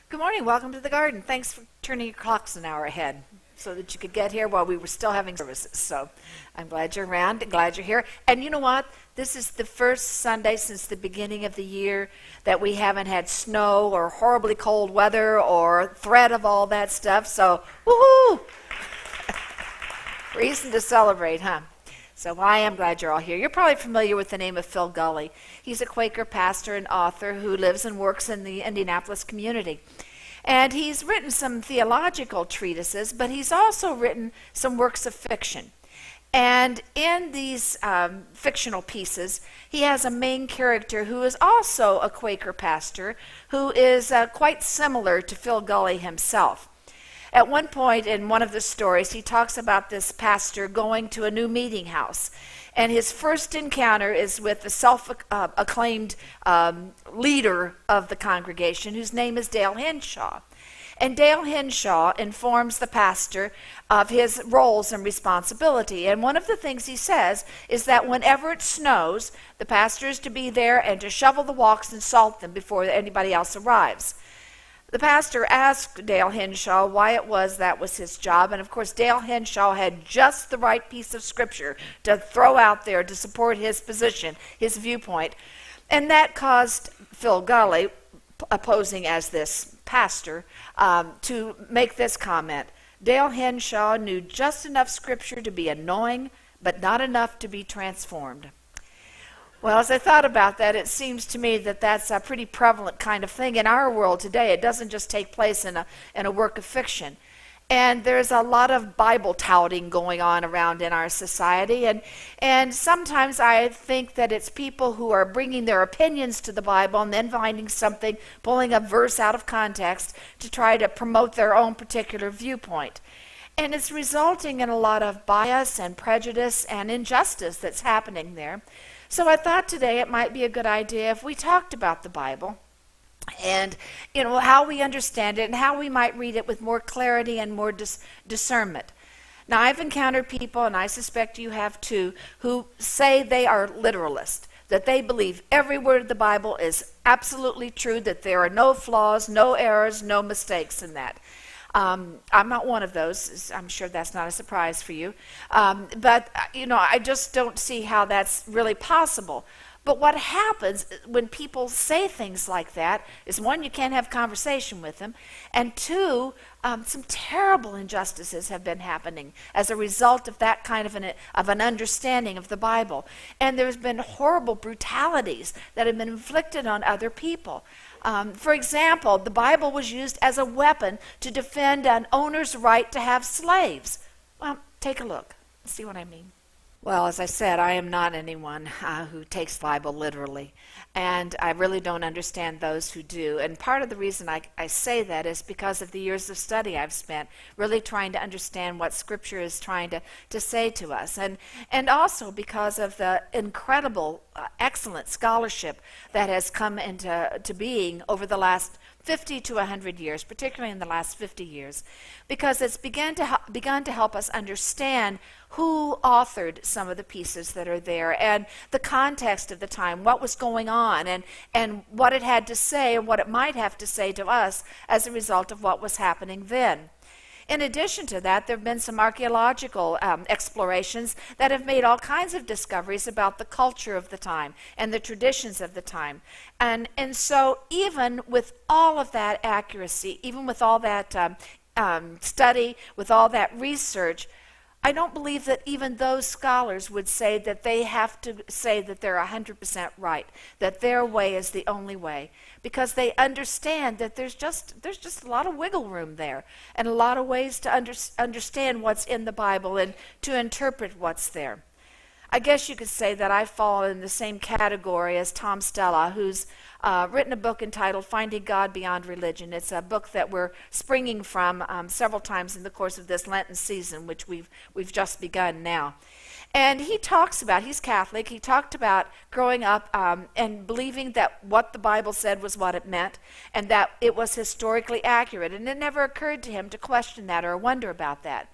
Good morning. Welcome to the garden. Thanks for turning your clocks an hour ahead so that you could get here while we were still having services. So I'm glad you're around and glad you're here. And you know what? This is the first Sunday since the beginning of the year that we haven't had snow or horribly cold weather or threat of all that stuff. So, woohoo! Reason to celebrate, huh? So I am glad you're all here. You're probably familiar with the name of Phil Gully. He's a Quaker pastor and author who lives and works in the Indianapolis community. And he's written some theological treatises, but he's also written some works of fiction. And in these fictional pieces, he has a main character who is also a Quaker pastor, who is quite similar to Phil Gully himself. At one point in one of the stories, he talks about this pastor going to a new meeting house. And his first encounter is with the self-acclaimed leader of the congregation, whose name is Dale Henshaw. And Dale Henshaw informs the pastor of his roles and responsibility. And one of the things he says is that whenever it snows, the pastor is to be there and to shovel the walks and salt them before anybody else arrives. The pastor asked Dale Henshaw why it was that was his job, and of course Dale Henshaw had just the right piece of scripture to throw out there to support his position, his viewpoint. And that caused Phil Gully, posing as this pastor, to make this comment. Dale Henshaw knew just enough scripture to be annoying, but not enough to be transformed. Well, as I thought about that, it seems to me that that's a pretty prevalent kind of thing in our world today. It doesn't just take place in a work of fiction. And there's a lot of Bible touting going on around in our society. And sometimes I think that it's people who are bringing their opinions to the Bible and then finding something, pulling a verse out of context to try to promote their own particular viewpoint. And it's resulting in a lot of bias and prejudice and injustice that's happening there. So I thought today it might be a good idea if we talked about the Bible and, how we understand it and how we might read it with more clarity and more discernment. Now, I've encountered people, and I suspect you have too, who say they are literalists, that they believe every word of the Bible is absolutely true, that there are no flaws, no errors, no mistakes in that. I'm not one of those. I'm sure that's not a surprise for you. But I just don't see how that's really possible. But what happens when people say things like that is, one, you can't have conversation with them, and two, some terrible injustices have been happening as a result of that kind of an understanding of the Bible. And there's been horrible brutalities that have been inflicted on other people. For example, the Bible was used as a weapon to defend an owner's right to have slaves. Well, take a look. See what I mean? Well, as I said, I am not anyone who takes the Bible literally, and I really don't understand those who do. And part of the reason I say that is because of the years of study I've spent really trying to understand what Scripture is trying to say to us, and also because of the incredible, excellent scholarship that has come into being over the last 50 to 100 years, particularly in the last 50 years, because it's begun to help us understand who authored some of the pieces that are there and the context of the time, what was going on, and what it had to say and what it might have to say to us as a result of what was happening then. In addition to that, there have been some archaeological explorations that have made all kinds of discoveries about the culture of the time and the traditions of the time. And so even with all of that accuracy, even with all that study, with all that research, I don't believe that even those scholars would say that they have to say that they're 100% right, that their way is the only way, because they understand that there's just a lot of wiggle room there and a lot of ways to understand what's in the Bible and to interpret what's there. I guess you could say that I fall in the same category as Tom Stella, who's written a book entitled Finding God Beyond Religion. It's a book that we're springing from several times in the course of this Lenten season, which we've just begun now. And he talks about, he's Catholic, he talked about growing up and believing that what the Bible said was what it meant and that it was historically accurate. And it never occurred to him to question that or wonder about that.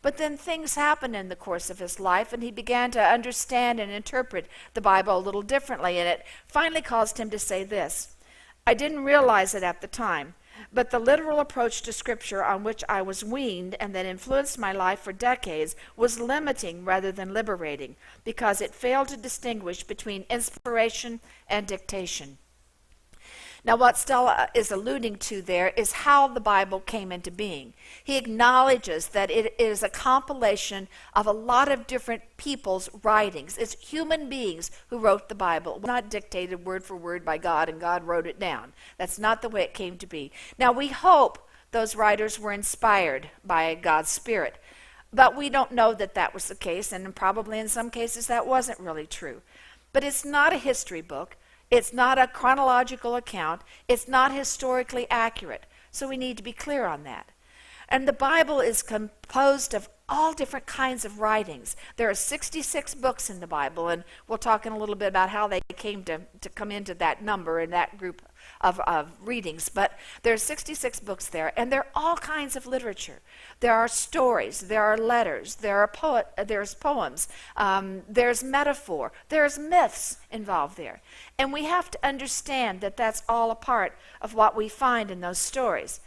But then things happened in the course of his life, and he began to understand and interpret the Bible a little differently, and it finally caused him to say this: I didn't realize it at the time, But the literal approach to Scripture on which I was weaned and that influenced my life for decades was limiting rather than liberating, because it failed to distinguish between inspiration and dictation. Now, what Stella is alluding to there is how the Bible came into being. He acknowledges that it is a compilation of a lot of different people's writings. It's human beings who wrote the Bible. It was not dictated word for word by God, and God wrote it down. That's not the way it came to be. Now, we hope those writers were inspired by God's Spirit, but we don't know that that was the case, and probably in some cases that wasn't really true. But it's not a history book. It's not a chronological account. It's not historically accurate. So we need to be clear on that. And the Bible is composed of all different kinds of writings. There are 66 books in the Bible, and we'll talk in a little bit about how they came to come into that number and that group of readings. But there are 66 books there, and there are all kinds of literature. There are stories, there are letters, there's poems, there's metaphor, there's myths involved there. And we have to understand that that's all a part of what we find in those stories.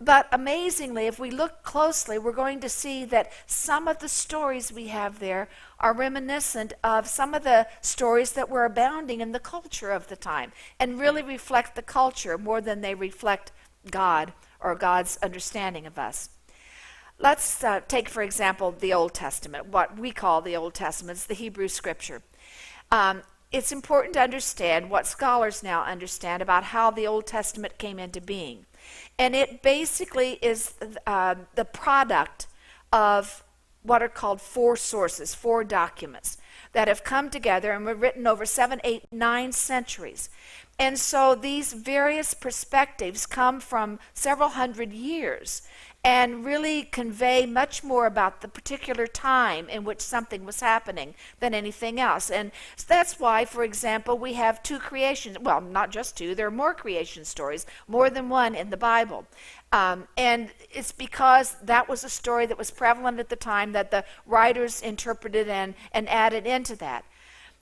But amazingly, if we look closely, we're going to see that some of the stories we have there are reminiscent of some of the stories that were abounding in the culture of the time and really reflect the culture more than they reflect God or God's understanding of us. Let's take, for example, the Old Testament, what we call the Old Testament. It's the Hebrew Scripture. It's important to understand what scholars now understand about how the Old Testament came into being. And it basically is the product of what are called four sources, four documents that have come together and were written over 7, 8, 9 centuries. And so these various perspectives come from several hundred years and really convey much more about the particular time in which something was happening than anything else. And that's why, for example, we have two creations. Well, not just two. There are more creation stories, more than one in the Bible. And it's because that was a story that was prevalent at the time that the writers interpreted and added into that.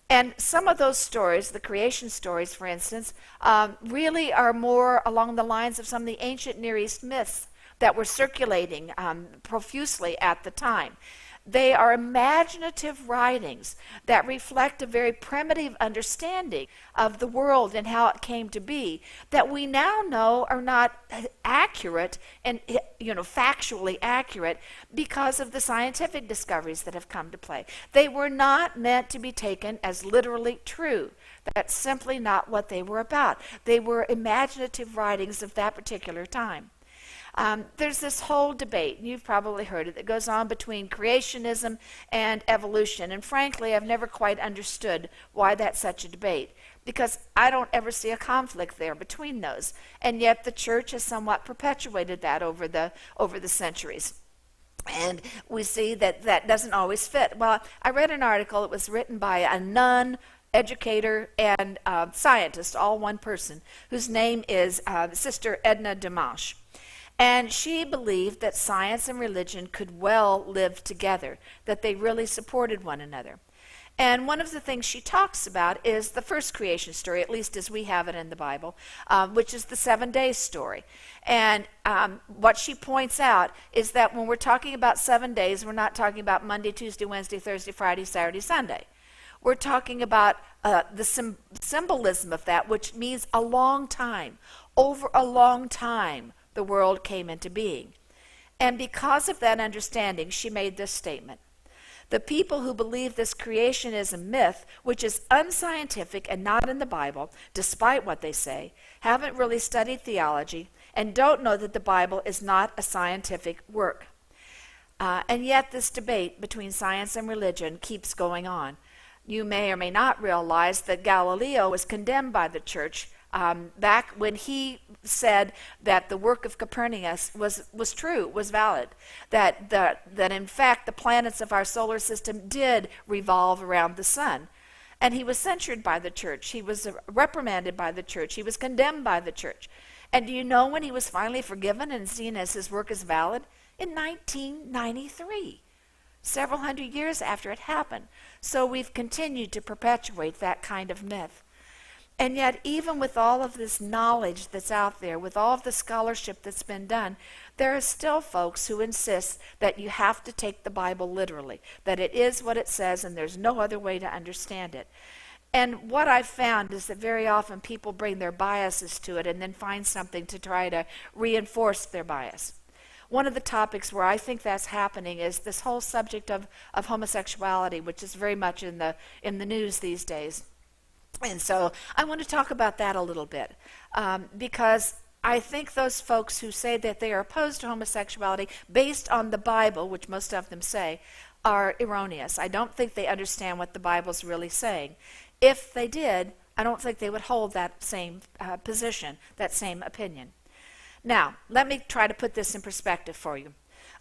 And some of those stories, the creation stories, for instance, really are more along the lines of some of the ancient Near East myths that were circulating profusely at the time. They are imaginative writings that reflect a very primitive understanding of the world and how it came to be that we now know are not accurate and factually accurate because of the scientific discoveries that have come to play. They were not meant to be taken as literally true. That's simply not what they were about. They were imaginative writings of that particular time. There's this whole debate, and you've probably heard it, that goes on between creationism and evolution. And frankly, I've never quite understood why that's such a debate, because I don't ever see a conflict there between those. And yet the church has somewhat perpetuated that over the centuries. And we see that that doesn't always fit. Well, I read an article. It was written by a nun, educator, and scientist, all one person, whose name is Sister Edna Dimanche. And she believed that science and religion could well live together, that they really supported one another. And one of the things she talks about is the first creation story, at least as we have it in the Bible, which is the 7 days story. And what she points out is that when we're talking about 7 days, we're not talking about Monday, Tuesday, Wednesday, Thursday, Friday, Saturday, Sunday. We're talking about the symbolism of that, which means a long time. Over a long time, the world came into being. And because of that understanding, she made this statement. The people who believe this creationism myth, which is unscientific and not in the Bible, despite what they say, haven't really studied theology and don't know that the Bible is not a scientific work. And yet this debate between science and religion keeps going on. You may or may not realize that Galileo was condemned by the church back when he said that the work of Copernicus was true, was valid, that in fact the planets of our solar system did revolve around the sun. And he was censured by the church. He was reprimanded by the church. He was condemned by the church. And do you know when he was finally forgiven and seen as his work as valid? In 1993, several hundred years after it happened. So we've continued to perpetuate that kind of myth. And yet, even with all of this knowledge that's out there, with all of the scholarship that's been done, there are still folks who insist that you have to take the Bible literally, that it is what it says and there's no other way to understand it. And what I've found is that very often people bring their biases to it and then find something to try to reinforce their bias. One of the topics where I think that's happening is this whole subject of homosexuality, which is very much in the news these days. And so I want to talk about that a little bit, because I think those folks who say that they are opposed to homosexuality based on the Bible, which most of them say, are erroneous. I don't think they understand what the Bible's really saying. If they did, I don't think they would hold that same position, that same opinion. Now, let me try to put this in perspective for you.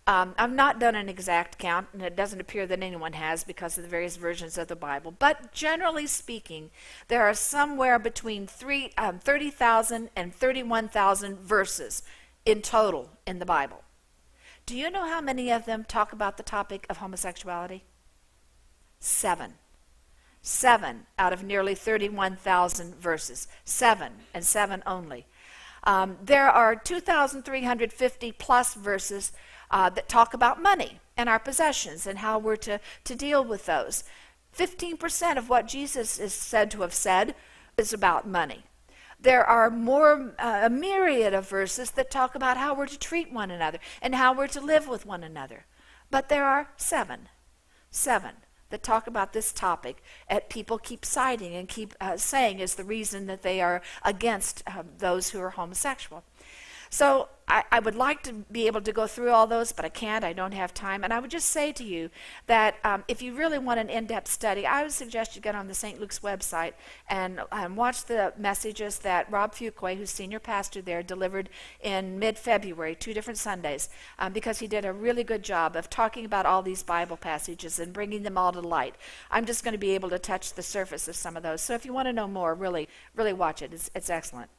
I've not done an exact count, and it doesn't appear that anyone has because of the various versions of the Bible, but generally speaking, there are somewhere between 30,000 and 31,000 verses in total in the Bible. Do you know how many of them talk about the topic of homosexuality? 7. 7 out of nearly 31,000 verses. 7, and 7 only. There are 2,350 plus verses that talk about money and our possessions and how we're to deal with those. 15% of what Jesus is said to have said is about money. There are a myriad of verses that talk about how we're to treat one another and how we're to live with one another. But there are 7 that talk about this topic that people keep citing and keep saying is the reason that they are against those who are homosexual. So I would like to be able to go through all those, but I can't. I don't have time. And I would just say to you that if you really want an in-depth study, I would suggest you get on the St. Luke's website and watch the messages that Rob Fuqua, who's senior pastor there, delivered in mid-February, 2 different Sundays, because he did a really good job of talking about all these Bible passages and bringing them all to light. I'm just going to be able to touch the surface of some of those. So if you want to know more, really, really watch it. It's excellent.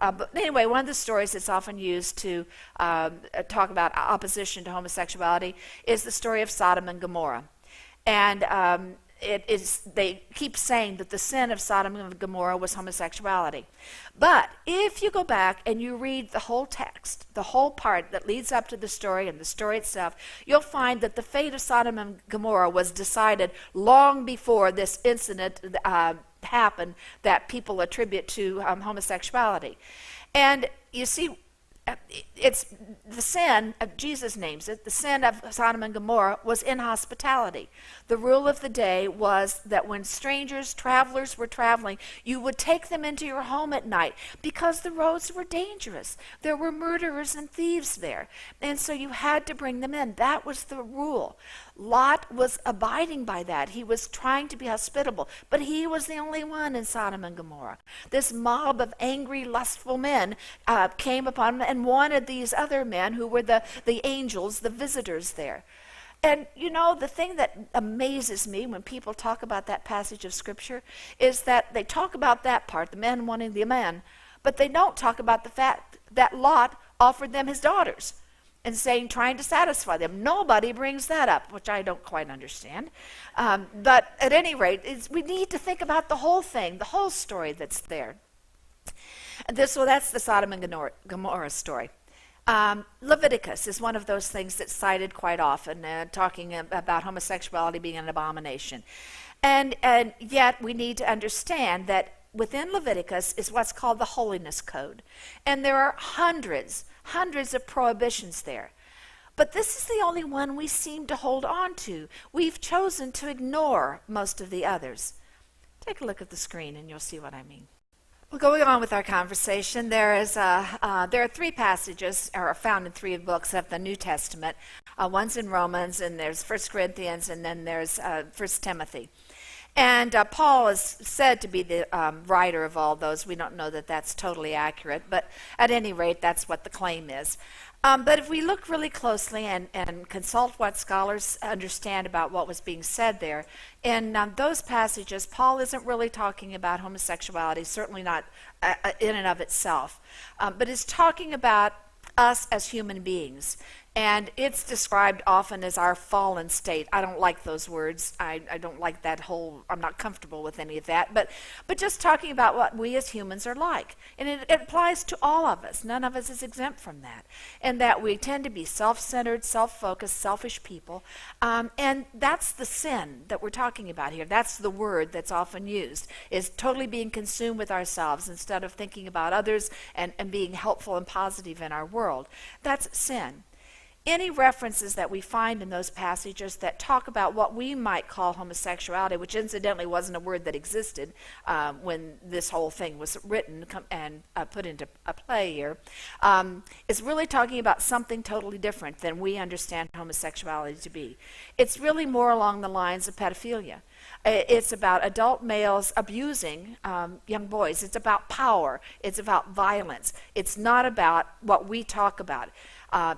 But anyway, one of the stories that's often used to talk about opposition to homosexuality is the story of Sodom and Gomorrah. And they keep saying that the sin of Sodom and Gomorrah was homosexuality. But if you go back and you read the whole text, the whole part that leads up to the story and the story itself, you'll find that the fate of Sodom and Gomorrah was decided long before this incident happened that people attribute to homosexuality. And you see, it's the sin, Jesus names it, the sin of Sodom and Gomorrah was inhospitality. The rule of the day was that when strangers, travelers were traveling, you would take them into your home at night because the roads were dangerous. There were murderers and thieves there. And so you had to bring them in. That was the rule. Lot was abiding by that. He was trying to be hospitable, but he was the only one in Sodom and Gomorrah. This mob of angry, lustful men came upon him and wanted these other men who were the angels, the visitors there. And you know, the thing that amazes me when people talk about that passage of Scripture is that they talk about that part, the men wanting the man, but they don't talk about the fact that Lot offered them his daughters and trying to satisfy them. Nobody brings that up, which I don't quite understand. But at any rate, we need to think about the whole thing, the whole story that's there. So that's the Sodom and Gomorrah story. Leviticus is one of those things that's cited quite often, talking about homosexuality being an abomination. And yet we need to understand that within Leviticus is what's called the Holiness Code. And there are hundreds of prohibitions there. But this is the only one we seem to hold on to. We've chosen to ignore most of the others. Take a look at the screen and you'll see what I mean. Well, going on with our conversation, there are 3 passages are found in 3 books of the New Testament. One's in Romans, and there's 1 Corinthians, and then there's 1 Timothy. And Paul is said to be the writer of all those. We don't know that that's totally accurate, but at any rate, that's what the claim is. But if we look really closely and consult what scholars understand about what was being said there, in those passages, Paul isn't really talking about homosexuality, certainly not in and of itself, but is talking about us as human beings And it's described often as our fallen state. I don't like those words. I don't like that whole, I'm not comfortable with any of that. But just talking about what we as humans are like. And it applies to all of us. None of us is exempt from that. And that we tend to be self-centered, self-focused, selfish people. And that's the sin that we're talking about here. That's the word that's often used, is totally being consumed with ourselves instead of thinking about others and being helpful and positive in our world. That's sin. Any references that we find in those passages that talk about what we might call homosexuality, which incidentally wasn't a word that existed when this whole thing was written and put into a play here, is really talking about something totally different than we understand homosexuality to be. It's really more along the lines of pedophilia. It's about adult males abusing young boys. It's about power. It's about violence. It's not about what we talk about.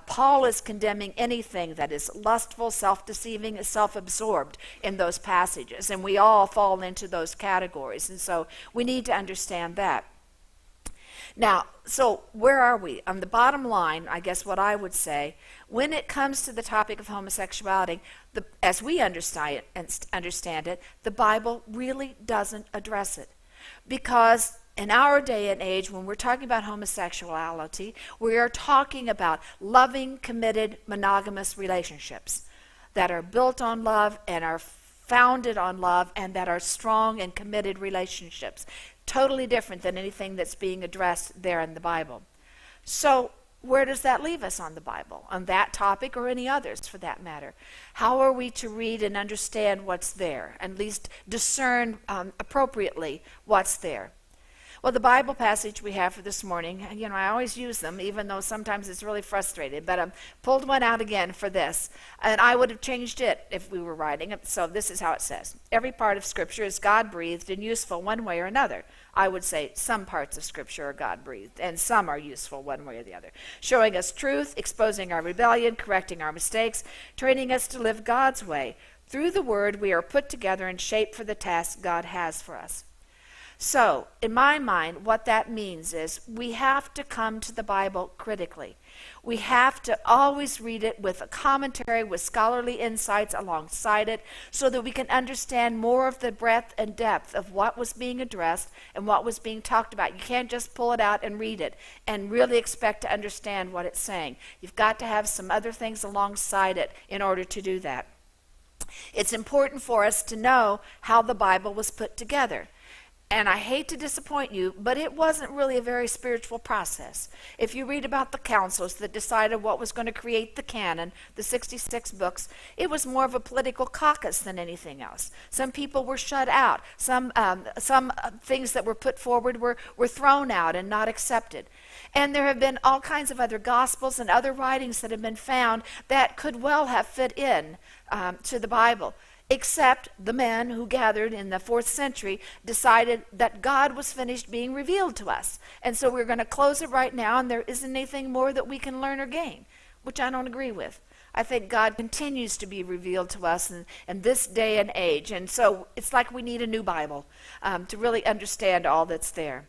Paul is condemning anything that is lustful, self-deceiving, self-absorbed in those passages, and we all fall into those categories, and so we need to understand that. Now, so where are we? On the bottom line, I guess what I would say, when it comes to the topic of homosexuality, as we understand it, the Bible really doesn't address it. Because in our day and age, when we're talking about homosexuality, we are talking about loving, committed, monogamous relationships that are built on love and are founded on love and that are strong and committed relationships. Totally different than anything that's being addressed there in the Bible. So where does that leave us on the Bible, on that topic or any others for that matter? How are we to read and understand what's there, at least discern appropriately what's there? Well, the Bible passage we have for this morning, I always use them, even though sometimes it's really frustrating, but I pulled one out again for this, and I would have changed it if we were writing it. So this is how it says. Every part of Scripture is God-breathed and useful one way or another. I would say some parts of Scripture are God-breathed, and some are useful one way or the other, showing us truth, exposing our rebellion, correcting our mistakes, training us to live God's way. Through the Word, we are put together and shaped for the task God has for us. So, in my mind, what that means is we have to come to the Bible critically. We have to always read it with a commentary, with scholarly insights alongside it, so that we can understand more of the breadth and depth of what was being addressed and what was being talked about. You can't just pull it out and read it and really expect to understand what it's saying. You've got to have some other things alongside it in order to do that. It's important for us to know how the Bible was put together. And I hate to disappoint you, but it wasn't really a very spiritual process. If you read about the councils that decided what was going to create the canon, the 66 books, it was more of a political caucus than anything else. Some people were shut out. Some things that were put forward were thrown out and not accepted. And there have been all kinds of other gospels and other writings that have been found that could well have fit in to the Bible. Except the men who gathered in the 4th century decided that God was finished being revealed to us. And so we're going to close it right now, and there isn't anything more that we can learn or gain, which I don't agree with. I think God continues to be revealed to us in this day and age. And so it's like we need a new Bible to really understand all that's there.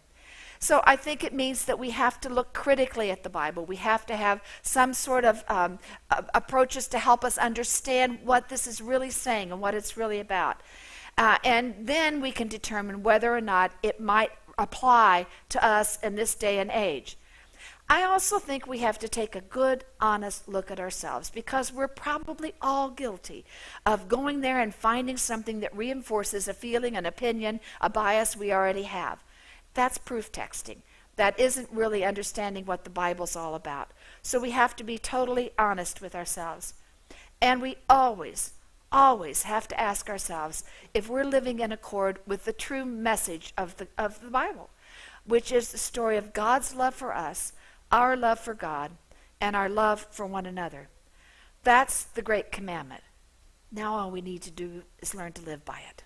So I think it means that we have to look critically at the Bible. We have to have some sort of approaches to help us understand what this is really saying and what it's really about. And then we can determine whether or not it might apply to us in this day and age. I also think we have to take a good, honest look at ourselves, because we're probably all guilty of going there and finding something that reinforces a feeling, an opinion, a bias we already have. That's proof texting. That isn't really understanding what the Bible's all about. So we have to be totally honest with ourselves. And we always have to ask ourselves if we're living in accord with the true message of the Bible, which is the story of God's love for us, our love for God, and our love for one another. That's the great commandment. Now all we need to do is learn to live by it.